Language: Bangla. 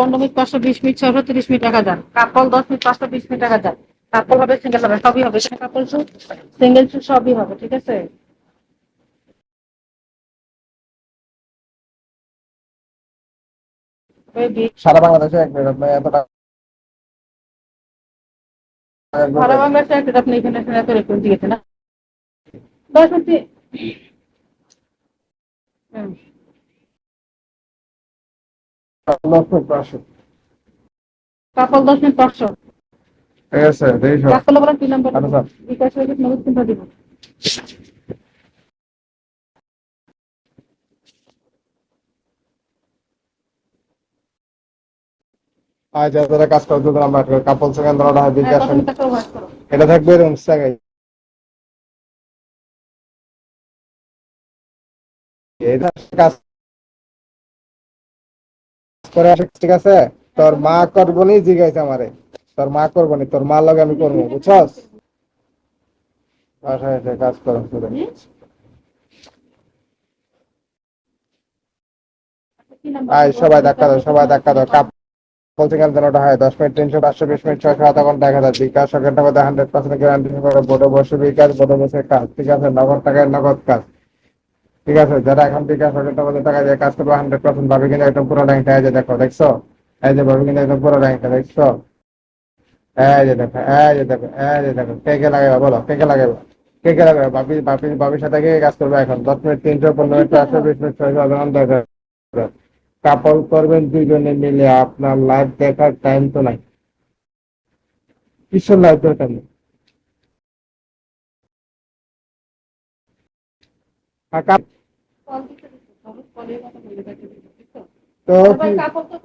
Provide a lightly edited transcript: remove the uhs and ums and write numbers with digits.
কন্ডোমিক 520 মিনিট 630 মিনিট টাকা যান, কাপল 10 মিনিট 520 মিনিট টাকা যান, কাপল হবে সিঙ্গেল হবে সবই হবে, কাপল শু সিঙ্গেল শু সবই হবে, ঠিক আছে। সারা বাংলাদেশে এক মিনিট আপনি এত টাকা সারা বাংলাদেশে একটা আপনি এখানে এত রেফারেন্স দিয়েছেন না 10 মিনিট। হুম। কাপল 10 মিনিট 500। ঠিক আছে দেখো কাপল আবার কি নাম্বার আচ্ছা বিকাশ হয়ে গেছে, নগদ কোনটা দিব? আজ যারা কাজ করতে আমরা কাপল সেকেন্ড ধরা হয় হ্যাঁ, বিকাশ প্রথমে টাকা ওয়াশ করো। এটা থাকবে এরকম জায়গায় এটা কাজ করে আসে, ঠিক আছে। তোর মা করবনি জিগাইছে আমারে, তোর মা করবনি, তোর মা লগে আমি করবো, বুঝছস। বাসায় এসে কাজ করো শুরু। কি নাম্বার আয় দিব? সবাই ধাক্কা বিকাশ দাও, হয়ে সবাই গেছে, ধাক্কা দাও। কাপল সেকেন্ড ধরাটা হয় 10 মিনিট 300 520 মিনিট 600 আধা ঘন্টা 1000 বিকাশ সেকেন্ড টাকা 100% গ্যারান্টি করে বোর্ডে বসে বিকাশ বোর্ডে বসে কাজ, ঠিক আছে। নগদ টাকায় নগদ কাজ, ঠিক আছে। যারা এখন বিকাশ সেকেন্ড টাকা দিয়ে কাজ করবে 100% ভাবে কিন্তু একদম পুরো র্যাঙ্কটা এই যে দেখো, দেখছো, এই যে ভাবে কিন্তু একদম পুরো র্যাঙ্কটা দেখছো, এই যে দেখো, এই যে দেখো, এই যে দেখো। কে কে লাগাবে বলো, কে কে লাগাবে, কে কে লাগাবে? বাপির সাথে কে কাজ করবে এখন 10 মিনিট 300 15 মিনিট 420 মিনিট 600 কাপল করবেন দুইজনে মিলে, আপনার লাইভ দেখার টাইম তো নাই, কিসের লাইভ দেখার নেই। কল দিতে দিতে, কলের কথা বলে দেখে দিতে, ঠিক তো? তো আরে কি ভাই কাপড় তো